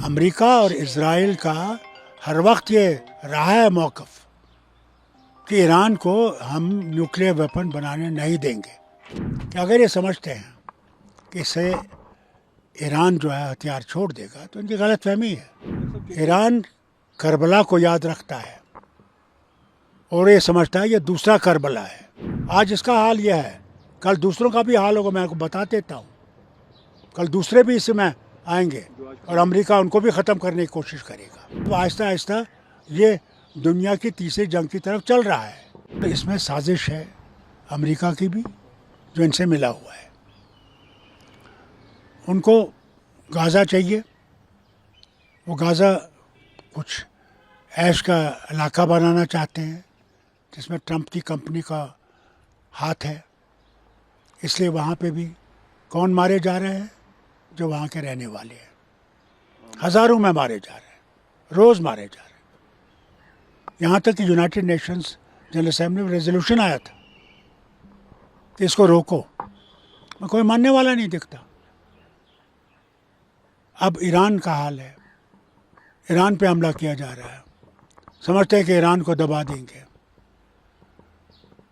امریکہ اور اسرائیل کا ہر وقت یہ رہا ہے موقف کہ ایران کو ہم نیوکلیئر ویپن بنانے نہیں دیں گے، کہ اگر یہ سمجھتے ہیں کہ اس سے ایران جو ہے ہتھیار چھوڑ دے گا تو ان کی غلط فہمی ہے۔ ایران کربلا کو یاد رکھتا ہے اور یہ سمجھتا ہے یہ دوسرا کربلا ہے۔ آج اس کا حال یہ ہے، کل دوسروں کا بھی حال ہوگا، میں آپ کو بتا دیتا ہوں۔ کل دوسرے بھی اس میں آئیں گے اور امریکہ ان کو بھی ختم کرنے کی کوشش کرے گا۔ تو آہستہ آہستہ یہ دنیا کی تیسری جنگ کی طرف چل رہا ہے۔ تو اس میں سازش ہے امریکہ کی بھی، جو ان سے ملا ہوا ہے۔ ان کو غازہ چاہیے، وہ غازہ کچھ عیش کا علاقہ بنانا چاہتے ہیں جس میں ٹرمپ کی کمپنی کا ہاتھ ہے، اس لیے وہاں پہ بھی کون مارے جا رہے ہیں؟ جو وہاں کے رہنے والے ہیں، ہزاروں میں مارے جا رہے ہیں، روز مارے جا رہے ہیں۔ یہاں تک کہ یونائٹڈ نیشنز جنرل اسمبلی میں ریزولوشن آیا تھا کہ اس کو روکو، میں کوئی ماننے والا نہیں دکھتا۔ اب ایران کا حال ہے، ایران پہ حملہ کیا جا رہا ہے، سمجھتے ہیں کہ ایران کو دبا دیں گے،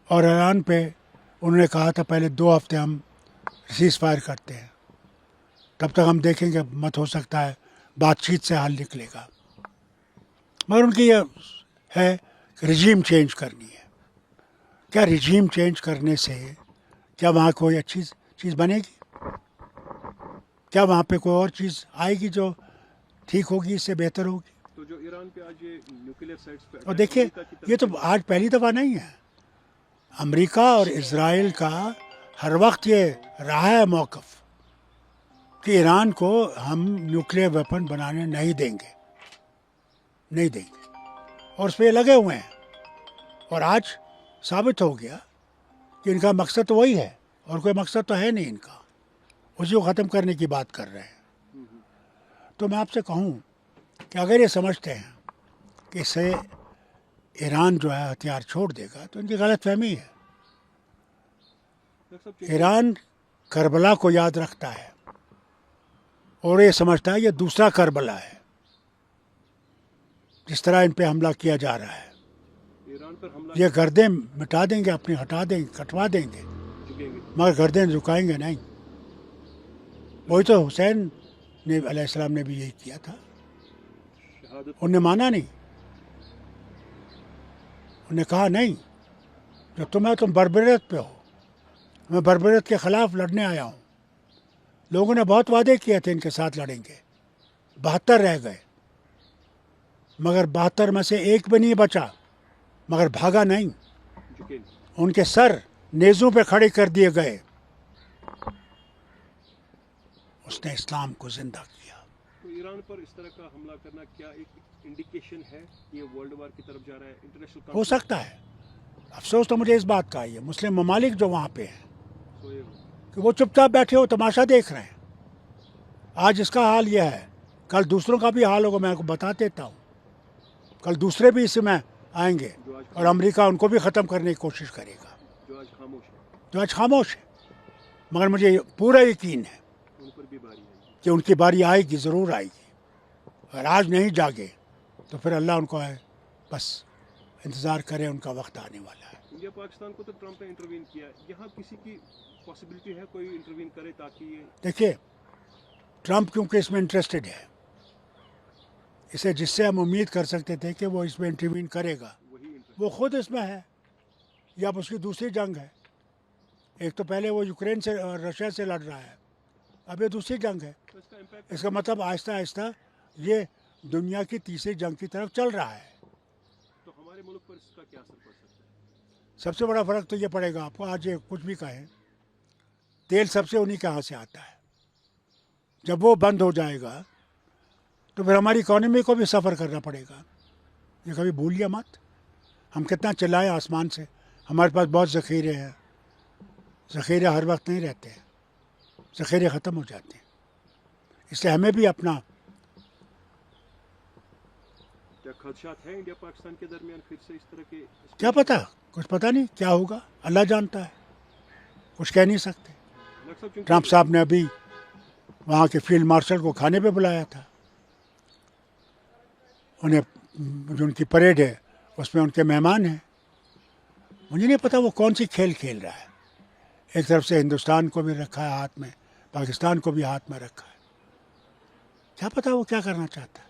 اور ایران پہ انہوں نے کہا تھا پہلے 2 ہفتے ہم سیز فائر کرتے ہیں، تب تک ہم دیکھیں گے، مت ہو سکتا ہے بات چیت سے حل نکلے گا۔ مگر ان کی یہ ہے کہ رجیم چینج کرنی ہے۔ کیا رجیم چینج کرنے سے کیا وہاں کوئی اچھی چیز بنے گی؟ کیا وہاں پہ کوئی اور چیز آئے گی جو ٹھیک ہوگی، اس سے بہتر ہوگی؟ تو جو ایران پہ آج یہ نیوکلیئر سائٹس پہ اور دیکھیے، یہ تو آج پہلی دفعہ نہیں ہے۔ امریکہ اور اسرائیل کا ہر وقت یہ رہا ہے موقف کہ ایران کو ہم نیوکلیئر ویپن بنانے نہیں دیں گے، نہیں دیں گے، اور اس پہ یہ لگے ہوئے ہیں۔ اور آج ثابت ہو گیا کہ ان کا مقصد تو وہی ہے، اور کوئی مقصد تو ہے نہیں ان کا، اسی کو ختم کرنے کی بات کر رہے ہیں۔ تو میں آپ سے کہوں کہ اگر یہ سمجھتے ہیں کہ اس سے ایران جو ہے ہتھیار چھوڑ دے گا تو ان کی غلط فہمی ہے۔ ایران کربلا کو یاد رکھتا ہے اور یہ سمجھتا ہے یہ دوسرا کربلا ہے، جس طرح ان پہ حملہ کیا جا رہا ہے۔ ایران پر حملہ یہ گردیں مٹا دیں گے، اپنی ہٹا دیں گے، کٹوا دیں گے، جھکیں گے، مگر گردیں جھکائیں گے نہیں۔ وہی تو حسین نے علیہ السلام نے بھی یہی کیا تھا، شہادت انہوں نے مانا نہیں، انہوں نے کہا نہیں، جو تم بربریت پہ ہو، میں بربریت کے خلاف لڑنے آیا ہوں۔ لوگوں نے بہت وعدے کیے تھے ان کے ساتھ لڑیں گے، 72 رہ گئے، مگر 72 میں سے ایک بھی نہیں بچا، مگر بھاگا نہیں، جھکیں گے۔ ان کے سر نیزوں پہ کھڑے کر دیے گئے۔ اس نے اسلام کو زندہ کیا۔ تو ایران پر اس طرح کا حملہ کرنا کیا ایک انڈیکیشن ہے کہ یہ ورلڈ وار کی طرف جا رہا ہے؟ انٹرنیشنل ہو سکتا ہے، افسوس تو مجھے اس بات کا ہے، مسلم ممالک جو وہاں پہ ہیں کہ وہ چپ چاپ بیٹھے ہو تماشا دیکھ رہے ہیں۔ آج اس کا حال یہ ہے، کل دوسروں کا بھی حال ہوگا، میں آپ کو بتا دیتا ہوں۔ کل دوسرے بھی اس میں آئیں گے اور امریکہ ان کو بھی ختم کرنے کی کوشش کرے گا، جو آج خاموش ہے، جو آج خاموش ہے۔ مگر مجھے پورا یقین ہے ان پر بھی باری آئی۔ کہ ان کی باری آئے گی، ضرور آئے گی۔ اگر آج نہیں جاگے تو پھر اللہ ان کو ہے، بس انتظار کرے، ان کا وقت آنے والا ہے۔ انڈیا پاکستان کو تو ٹرمپ نے انٹروین کیا، یہاں کسی کی پاسبلٹی ہے کوئی انٹروین کرے تاکہ یہ دیکھیے، ٹرمپ کیونکہ اس میں انٹرسٹڈ ہے، اسے جس سے ہم امید کر سکتے تھے کہ وہ اس میں انٹروین کرے گا، وہی انٹرسٹ وہ خود اس میں ہے، یا اب اس کی دوسری جنگ ہے۔ ایک تو پہلے وہ یوکرین سے اور رشیا سے لڑ رہا ہے، اب یہ دوسری جنگ ہے۔ تو اس کا امپیکٹ اس کا مطلب آہستہ آہستہ یہ دنیا کی تیسری جنگ کی طرف چل رہا ہے۔ تو ہمارے ملک پر اس کا کیا اثر پڑ سکتا ہے؟ سب سے بڑا فرق تو یہ پڑے گا آپ کو، آج یہ کچھ بھی کہیں، تیل سب سے انہی کے ہاں سے آتا ہے۔ جب وہ بند ہو جائے گا تو پھر ہماری اکانومی کو بھی سفر کرنا پڑے گا۔ یہ کبھی بھولیے مت، ہم کتنا چلائیں آسمان سے، ہمارے پاس بہت ذخیرے ہیں، ذخیرے ہر وقت نہیں رہتے ہیں، ذخیرے ختم ہو جاتے ہیں، اس لیے ہمیں بھی اپنا کیا خدشات ہیں انڈیا پاکستان کے درمیان پھر سے اس طرح کے؟ کیا پتہ، کچھ پتہ نہیں کیا ہوگا، اللہ جانتا ہے، کچھ کہہ نہیں سکتے۔ ڈاکٹر صاحب، چونکہ ٹرمپ صاحب نے ابھی وہاں کے فیلڈ مارشل کو کھانے پہ بلایا تھا، انہیں جو ان کی پریڈ ہے اس میں ان کے مہمان ہیں. مجھے نہیں پتا وہ کون سی کھیل کھیل رہا ہے. ایک طرف سے ہندوستان کو بھی رکھا ہے ہاتھ میں, پاکستان کو بھی ہاتھ میں رکھا ہے. کیا پتا وہ کیا کرنا چاہتا ہے.